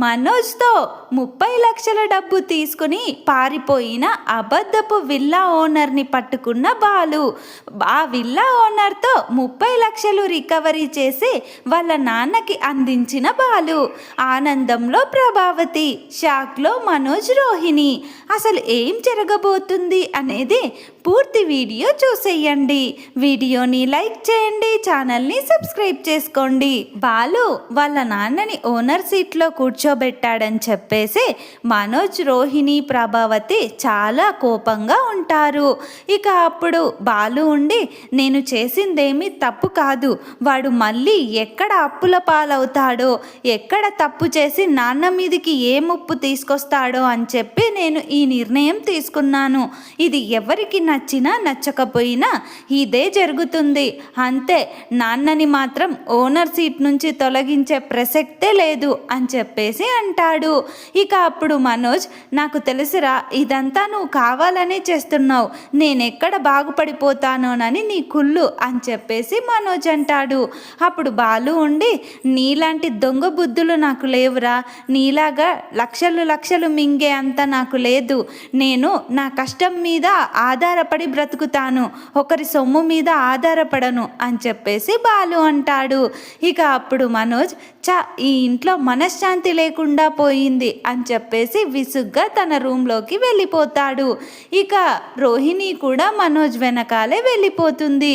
మనోజ్తో 30 లక్షల డబ్బు తీసుకుని పారిపోయిన అబద్ధపు విల్లా ఓనర్ని పట్టుకున్న బాలు. ఆ విల్లా ఓనర్తో 30 లక్షలు రికవరీ చేసి వాళ్ళ నాన్నకి అందించిన బాలు. ఆనందంలో ప్రభావతి, షాక్లో మనోజ్, రోహిణి. అసలు ఏం జరగబోతుంది అనేది పూర్తి వీడియో చూసేయండి. వీడియోని లైక్ చేయండి, ఛానల్ని సబ్స్క్రైబ్ చేసుకోండి. బాలు వాళ్ళ నాన్నని ఓనర్ సీట్లో కూర్చోబెట్టాడని చెప్పేసి మనోజ్, రోహిణి, ప్రభావతి చాలా కోపంగా ఉంటారు. ఇక అప్పుడు బాలు ఉండి, నేను చేసిందేమీ తప్పు కాదు, వాడు మళ్ళీ ఎక్కడ అప్పుల పాలవుతాడో, ఎక్కడ తప్పు చేసి నాన్న మీదికి ఏ ముప్పు తీసుకొస్తాడో అని చెప్పి నేను ఈ నిర్ణయం తీసుకున్నాను. ఇది ఎవరికి నచ్చినా నచ్చకపోయినా ఇదే జరుగుతుంది అంతే. నాన్నని మాత్రం ఓనర్ సీట్ నుంచి తొలగించే ప్రసక్తే లేదు అని చెప్పేసి అంటాడు. ఇక అప్పుడు మనోజ్, నాకు తెలుసురా, ఇదంతా నువ్వు కావాలనే చేస్తున్నావు, నేనెక్కడ బాగుపడిపోతానోనని నీ కుళ్ళు అని చెప్పేసి మనోజ్ అంటాడు. అప్పుడు బాలు ఉండి, నీలాంటి దొంగ బుద్ధులు నాకు లేవురా, నీలాగా లక్షలు మింగే అంత నాకు లేదు. నేను నా కష్టం మీద ఆధారపడి బ్రతుకుతాను, ఒకరి సొమ్ము మీద ఆధారపడను అని చెప్పేసి బాలు అంటాడు. ఇక అప్పుడు మనోజ్, ఈ ఇంట్లో మనశ్శాంతి లేకుండా పోయింది అని చెప్పేసి విసుగ్గా తన రూమ్లోకి వెళ్ళిపోతాడు. ఇక రోహిణి కూడా మనోజ్ వెనకాలే వెళ్ళిపోతుంది.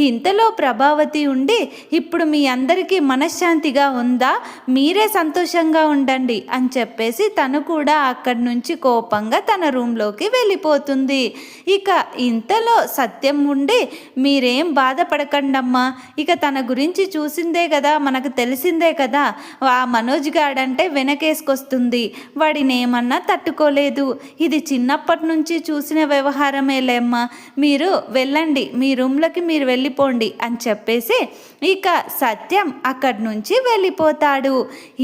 ఇంతలో ప్రభావతి ఉండి, ఇప్పుడు మీ అందరికీ మనశ్శాంతిగా ఉందా, మీరే సంతోషంగా ఉండండి అని చెప్పేసి తను కూడా అక్కడి నుంచి కోపంగా తన రూమ్లోకి వెళ్ళిపోతుంది. ఇక ఇంతలో సత్యం ఉండి, మీరేం బాధపడకండమ్మా, ఇక తన గురించి చూసిందే కదా, మనకు తెలిసిందే కదా, ఆ మనోజ్ గాడంటే వెనకేసుకొస్తుంది, వాడిని ఏమన్నా తట్టుకోలేదు, ఇది చిన్నప్పటి నుంచి చూసిన వ్యవహారమేలేమ్మా, మీరు వెళ్ళండి, మీ రూమ్లోకి మీరు వెళ్ళిపోండి అని చెప్పేసి ఇక సత్యం అక్కడి నుంచి వెళ్ళిపోతాడు.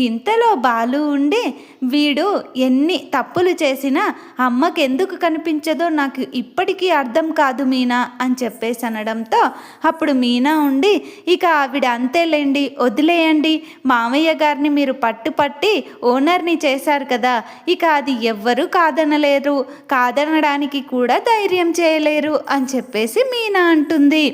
ఇంతలో బాలు ఉండి, వీడు ఎన్ని తప్పులు చేసినా అమ్మకి ఎందుకు కనిపించదో నాకు ఇప్పటికీ అర్థం కాదు మీనా అని చెప్పేసి అనడంతో అప్పుడు మీనా ఉండి, ఇక ఆవిడ అంతేలేండి, వదిలేయండి, మామయ్య గారిని మీరు పట్టుపట్టి ఓనర్ని చేశారు కదా, ఇక అది ఎవ్వరూ కాదనలేరు, కాదనడానికి కూడా ధైర్యం చేయలేరు అని చెప్పేసి మీనా అంటుంది.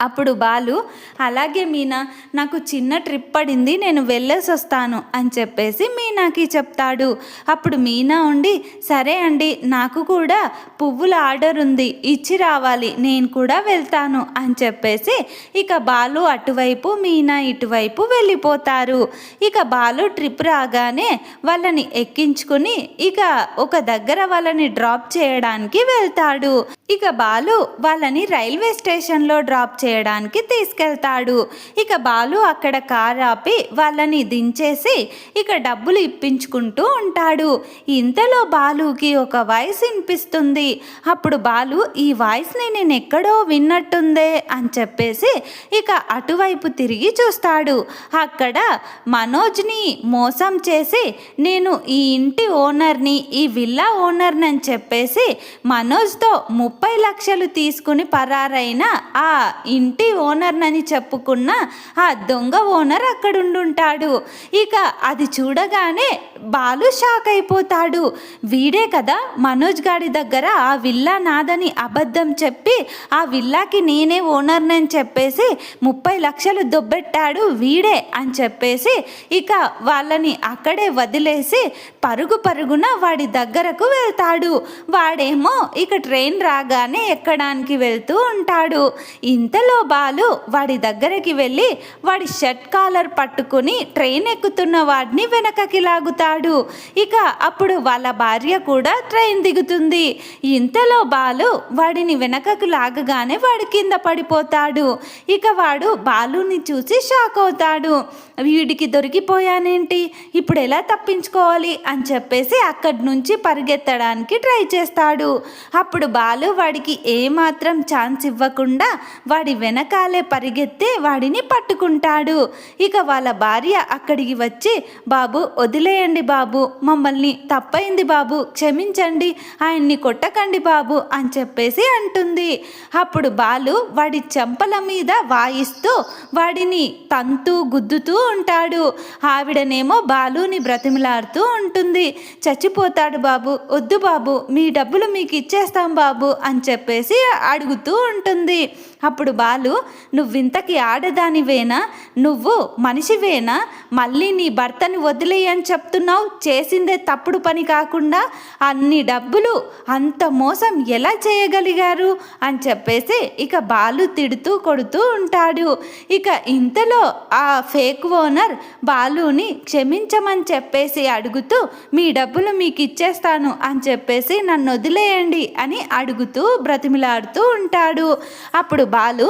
అప్పుడు బాలు, అలాగే మీనా, నాకు చిన్న ట్రిప్ పడింది, నేను వెళ్ళేసి వస్తాను అని చెప్పేసి మీనాకి చెప్తాడు. అప్పుడు మీనా ఉండి, సరే అండి, నాకు కూడా పువ్వుల ఆర్డర్ ఉంది, ఇచ్చి రావాలి, నేను కూడా వెళ్తాను అని చెప్పేసి ఇక బాలు అటువైపు, మీనా ఇటువైపు వెళ్ళిపోతారు. ఇక బాలు ట్రిప్ రాగానే వాళ్ళని ఎక్కించుకుని ఇక ఒక దగ్గర వాళ్ళని డ్రాప్ చేయడానికి వెళ్తాడు. ఇక బాలు వాళ్ళని రైల్వే స్టేషన్లో డ్రాప్ చేయడానికి తీసుకెళ్తాడు. ఇక బాలు అక్కడ కారు ఆపి వాళ్ళని దించేసి ఇక డబ్బులు ఇప్పించుకుంటూ ఉంటాడు. ఇంతలో బాలుకి ఒక వాయిస్ వినిపిస్తుంది. అప్పుడు బాలు, ఈ వాయిస్ని నేను ఎక్కడో విన్నట్టుందే అని చెప్పేసి ఇక అటువైపు తిరిగి చూస్తాడు. అక్కడ మనోజ్ని మోసం చేసి, నేను ఈ ఇంటి ఓనర్ని, ఈ విల్లా ఓనర్ని అని చెప్పేసి మనోజ్తో 30 లక్షలు తీసుకుని పరారైన ఆ ఇంటి ఓనర్నని చెప్పుకున్న ఆ దొంగ ఓనర్ అక్కడుండుంటాడు. ఇక అది చూడగానే బాలు షాక్ అయిపోతాడు. వీడే కదా మనోజ్ గాడి దగ్గర ఆ విల్లా నాదని అబద్ధం చెప్పి ఆ విల్లాకి నేనే ఓనర్ని అని చెప్పేసి 30 లక్షలు దొబ్బెట్టాడు వీడే అని చెప్పేసి ఇక వాళ్ళని అక్కడే వదిలేసి పరుగున వాడి దగ్గరకు వెళ్తాడు. వాడేమో ఇక ట్రైన్ రాగానే ఎక్కడానికి వెళ్తూ ఉంటాడు. ఇంతలో బాలు వాడి దగ్గరికి వెళ్ళి వాడి షర్ట్ కాలర్ పట్టుకుని ట్రైన్ ఎక్కుతున్న వాడిని వెనకకి లాగుతాడు. ఇక అప్పుడు వాళ్ళ భార్య కూడా ట్రైన్ దిగుతుంది. ఇంతలో బాలు వాడిని వెనకకు లాగగానే వాడి కింద పడిపోతాడు. ఇక వాడు బాలుని చూసి షాక్ అవుతాడు. వీడికి దొరికిపోయానేంటి, ఇప్పుడు ఎలా తప్పించుకోవాలి అని చెప్పేసి అక్కడి నుంచి పరిగెత్తడానికి ట్రై చేస్తాడు. అప్పుడు బాలు వాడికి ఏమాత్రం ఛాన్స్ ఇవ్వకుండా వాడి వాడి వెనకాలే పరిగెత్తి వాడిని పట్టుకుంటాడు. ఇక వాళ్ళ భార్య అక్కడికి వచ్చి, బాబు వదిలేయండి బాబు, మమ్మల్ని తప్పైంది బాబు, క్షమించండి, ఆయన్ని కొట్టకండి బాబు అని చెప్పేసి అంటుంది. అప్పుడు బాలు వాడి చెంపల మీద వాయిస్తూ వాడిని తంతూ గుద్దుతూ ఉంటాడు. ఆవిడనేమో బాలుని బ్రతిమిలాడుతూ ఉంటుంది. చచ్చిపోతాడు బాబు, వద్దు బాబు, మీ డబ్బులు మీకు ఇచ్చేస్తాం బాబు అని చెప్పేసి అడుగుతూ ఉంటుంది. అప్పుడు బాలు, నువ్వింతకి ఆడదానివేనా, నువ్వు మనిషివేనా, మళ్ళీ నీ భర్తని వదిలేయని చెప్తున్నావు, చేసిందే తప్పుడు పని కాకుండా అన్ని డబ్బులు అంత మోసం ఎలా చేయగలిగారు అని చెప్పేసి ఇక బాలు తిడుతూ కొడుతూ ఉంటాడు. ఇక ఇంతలో ఆ ఫేక్ ఓనర్ బాలుని క్షమించమని చెప్పేసి అడుగుతూ, మీ డబ్బులు మీకు ఇచ్చేస్తాను అని చెప్పేసి నన్ను వదిలేయండి అని అడుగుతూ బ్రతిమిలాడుతూ ఉంటాడు. అప్పుడు బాలు,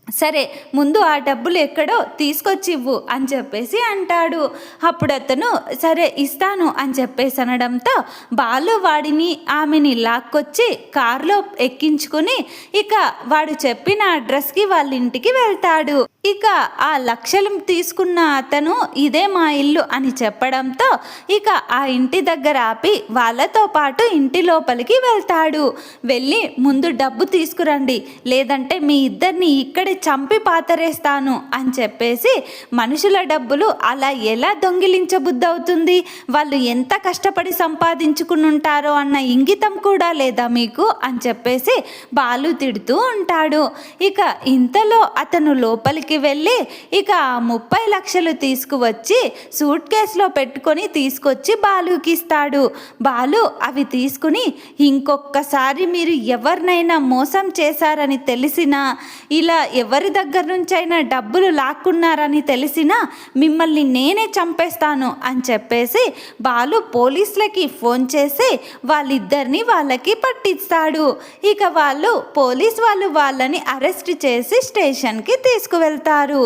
సరే ముందు ఆ డబ్బులు ఎక్కడో తీసుకొచ్చి ఇవ్వు అని చెప్పేసి అంటాడు. అప్పుడు అతను సరే ఇస్తాను అని చెప్పేసి అనడంతో బాలు వాడిని ఆమెని లాక్కొచ్చి కారులో ఎక్కించుకుని ఇక వాడు చెప్పిన అడ్రస్కి వాళ్ళ ఇంటికి వెళ్తాడు. ఇక ఆ లక్షలు తీసుకున్న అతను ఇదే మా ఇల్లు అని చెప్పడంతో ఇక ఆ ఇంటి దగ్గర ఆపి వాళ్ళతో పాటు ఇంటి లోపలికి వెళ్తాడు. వెళ్ళి ముందు డబ్బు తీసుకురండి, లేదంటే మీ ఇద్దరిని ఇక్కడే చంపి పాతరేస్తాను అని చెప్పేసి, మనుషుల డబ్బులు అలా ఎలా దొంగిలించబుద్దవుతుంది, వాళ్ళు ఎంత కష్టపడి సంపాదించుకుని ఉంటారో అన్న ఇంగితం కూడా లేదా మీకు అని చెప్పేసి బాలు తిడుతూ ఉంటాడు. ఇక ఇంతలో అతను లోపలికి వెళ్ళి ఇక 30 లక్షలు తీసుకువచ్చి సూట్ కేసులో పెట్టుకొని తీసుకొచ్చి బాలుకి ఇస్తాడు. బాలు అవి తీసుకుని, ఇంకొకసారి మీరు ఎవరినైనా మోసం చేశారని తెలిసినా, ఇలా ఎవరి దగ్గర నుంచైనా డబ్బులు లాక్కున్నారని తెలిసినా మిమ్మల్ని నేనే చంపేస్తాను అని చెప్పేసి బాలు పోలీసులకి ఫోన్ చేసి వాళ్ళిద్దరిని వాళ్ళకి పట్టిస్తాడు. ఇక వాళ్ళు పోలీస్ వాళ్ళు వాళ్ళని అరెస్ట్ చేసి స్టేషన్కి తీసుకువెళ్తారు.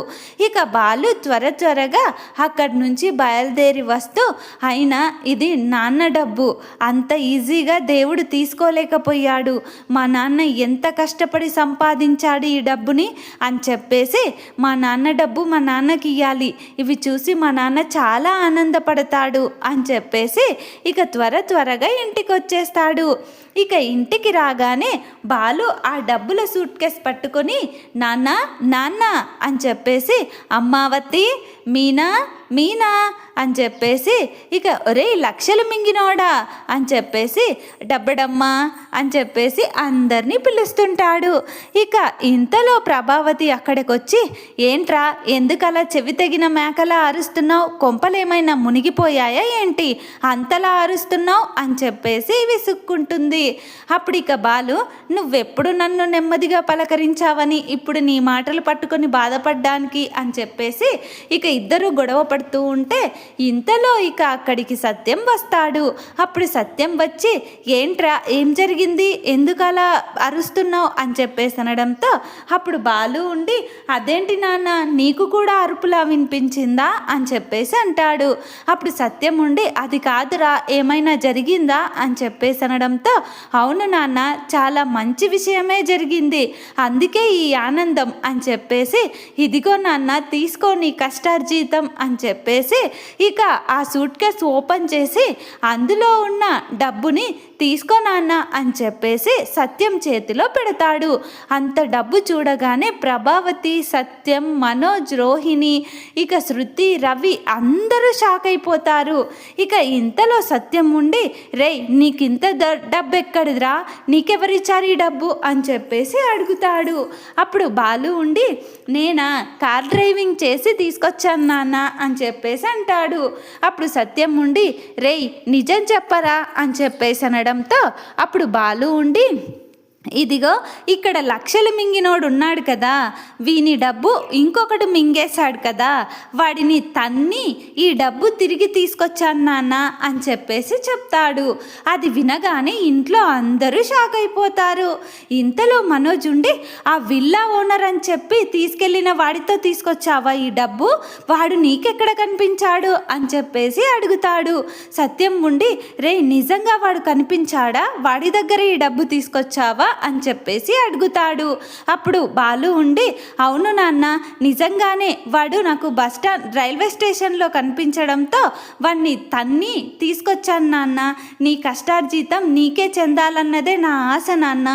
ఇక బాలు త్వరగా అక్కడి నుంచి బయలుదేరి వస్తూ, అయినా ఇది నాన్న డబ్బు, అంత ఈజీగా దేవుడు తీసుకోలేకపోయాడు, మా నాన్న ఎంత కష్టపడి సంపాదించాడు ఈ డబ్బుని అని చెప్పేసి, మా నాన్న డబ్బు మా నాన్నకి ఇవ్వాలి, ఇవి చూసి మా నాన్న చాలా ఆనందపడతాడు అని చెప్పేసి ఇక త్వరగా ఇంటికి వచ్చేస్తాడు. ఇక ఇంటికి రాగానే బాలు ఆ డబ్బుల సూట్ కేస్ పట్టుకొని, నాన్న అని చెప్పేసి, అమ్మావతి, మీనా అని చెప్పేసి ఇక ఒరే లక్షలు మింగినోడా అని చెప్పేసి, డబ్బడమ్మా అని చెప్పేసి అందరినీ పిలుస్తుంటాడు. ఇక ఇంతలో ప్రభావతి అక్కడికి వచ్చి, ఏంట్రా ఎందుకలా చెవి తెగిన మేకలా అరుస్తున్నావు, కొంపలేమైనా మునిగిపోయాయా ఏంటి, అంతలా అరుస్తున్నావు అని చెప్పేసి విసుక్కుంటుంది. అప్పుడు ఇక బాలు, నువ్వెప్పుడు నన్ను నెమ్మదిగా పలకరించావని ఇప్పుడు నీ మాటలు పట్టుకొని బాధపడ్డానికి అని చెప్పేసి ఇక ఇద్దరు గొడవ పడుతూ ఉంటే ఇంతలో ఇక అక్కడికి సత్యం వస్తాడు. అప్పుడు సత్యం వచ్చి, ఏంట్రా ఏం జరిగింది, ఎందుకు అలా అరుస్తున్నావు అని చెప్పేసి అనడంతో అప్పుడు బాలు ఉండి, అదేంటి నాన్న నీకు కూడా అరుపులా వినిపించిందా అని చెప్పేసి అంటాడు. అప్పుడు సత్యం ఉండి, అది కాదురా ఏమైనా జరిగిందా అని చెప్పేసి అనడంతో, అవును నాన్న చాలా మంచి విషయమే జరిగింది, అందుకే ఈ ఆనందం అని చెప్పేసి, ఇదిగో నాన్న తీసుకో నీ కష్టార్జితం అని చెప్పేసి ఇక ఆ సూట్ కేసు ఓపెన్ చేసి అందులో ఉన్న డబ్బుని తీసుకో నాన్న అని చెప్పేసి సత్యం చేతిలో పెడతాడు. అంత డబ్బు చూడగానే ప్రభావతి, సత్యం, మనోజ్, రోహిణి, ఇక శృతి, రవి అందరూ షాక్ అయిపోతారు. ఇక ఇంతలో సత్యం ఉండి, రేయ్ నీకింత డబ్బు ఎక్కడిదిరా, నీకెవరిచ్చారు ఈ డబ్బు అని చెప్పేసి అడుగుతాడు. అప్పుడు బాలు ఉండి, నేనా కార్ డ్రైవింగ్ చేసి తీసుకొచ్చాను నాన్న అని చెప్పేసి అంటాడు. అప్పుడు సత్యం ఉండి, రేయ్ నిజం చెప్పరా అని చెప్పేసి అనడంతో అప్పుడు బాలు ఉండి, ఇదిగో ఇక్కడ లక్షలు మింగినోడు ఉన్నాడు కదా, వీని డబ్బు ఇంకొకటి మింగేశాడు కదా, వాడిని తన్ని ఈ డబ్బు తిరిగి తీసుకొచ్చాను నాన్న అని చెప్పేసి చెప్తాడు. అది వినగానే ఇంట్లో అందరూ షాక్ అయిపోతారు. ఇంతలో మనోజ్ ఉండి, ఆ విల్లా ఓనర్ అని చెప్పి తీసుకెళ్ళిన వాడితో తీసుకొచ్చావా ఈ డబ్బు, వాడు నీకెక్కడ కనిపించాడు అని చెప్పేసి అడుగుతాడు. సత్యం ఉండి, రే నిజంగా వాడు కనిపించాడా, వాడి దగ్గర ఈ డబ్బు తీసుకొచ్చావా అని చెప్పేసి అడుగుతాడు. అప్పుడు బాలు ఉండి, అవును నాన్న, నిజంగానే వాడు నాకు రైల్వే స్టేషన్లో కనిపించడంతో వాణ్ణి తన్ని తీసుకొచ్చాను నాన్న. నీ కష్టార్జితం నీకే చెందాలన్నదే నా ఆశ నాన్న.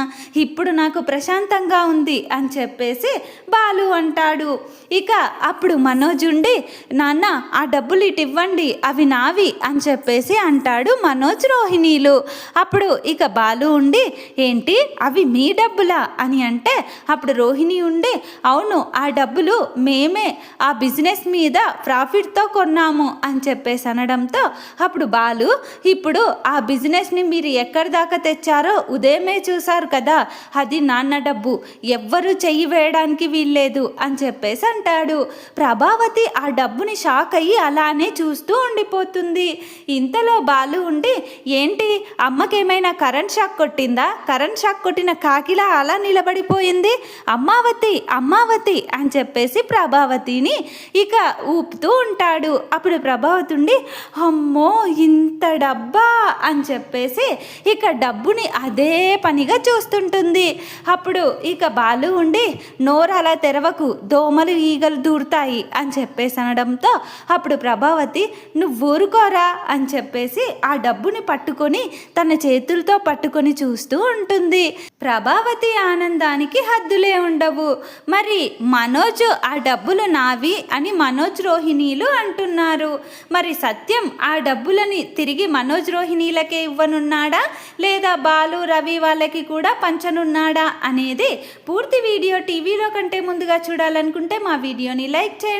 ఇప్పుడు నాకు ప్రశాంతంగా ఉంది అని చెప్పేసి బాలు అంటాడు. ఇక అప్పుడు మనోజ్ ఉండి, నాన్న ఆ డబ్బులు ఇటు ఇవ్వండి, అవి నావి అని చెప్పేసి అంటాడు మనోజ్ రోహిణీలు. అప్పుడు ఇక బాలు ఉండి, ఏంటి అవి మీ డబ్బులా అని అంటే, అప్పుడు రోహిణి ఉండి, అవును ఆ డబ్బులు మేమే ఆ బిజినెస్ మీద ప్రాఫిట్తో కొన్నాము అని చెప్పేసి అనడంతో అప్పుడు బాలు, ఇప్పుడు ఆ బిజినెస్ని మీరు ఎక్కడి దాకా తెచ్చారో ఉదయమే చూశారు కదా, అది నాన్న డబ్బు, ఎవ్వరూ చెయ్యి వేయడానికి వీల్లేదు అని చెప్పేసి అంటాడు. ప్రభావతి ఆ డబ్బుని షాక్ అయ్యి అలానే చూస్తూ ఉండిపోతుంది. ఇంతలో బాలు ఉండి, ఏంటి అమ్మకేమైనా కరెంట్ షాక్ కొట్టిందా? కరెంట్ షాక్ కొట్టిన కాకిలా అలా నిలబడిపోయింది, అమ్మావతి అమ్మావతి అని చెప్పేసి ప్రభావతిని ఇక ఊపుతూ ఉంటాడు. అప్పుడు ప్రభావతి ఉండి, అమ్మో ఇంత డబ్బా అని చెప్పేసి ఇక డబ్బుని అదే పనిగా చూస్తుంటుంది. అప్పుడు ఇక బాలు ఉండి, నోరు అలా తెరవకు, దోమలు ఈగలు దూరుతాయి అని చెప్పేసి అనడంతో అప్పుడు ప్రభావతి, నువ్వు ఊరుకోరా అని చెప్పేసి ఆ డబ్బుని పట్టుకొని తన చేతులతో పట్టుకొని చూస్తూ ఉంటుంది. ప్రభావతి ఆనందానికి హద్దులే ఉండవు. మరి మనోజ్ ఆ డబ్బులు నావి అని మనోజ్ రోహిణీలు అంటున్నారు. మరి సత్యం ఆ డబ్బులని తిరిగి మనోజ్ రోహిణీలకే ఇవ్వనున్నాడా, లేదా బాలు రవి వాళ్ళకి కూడా పంచనున్నాడా అనేది పూర్తి వీడియో టీవీలో కంటే ముందుగా చూడాలనుకుంటే మా వీడియోని లైక్ చేయండి.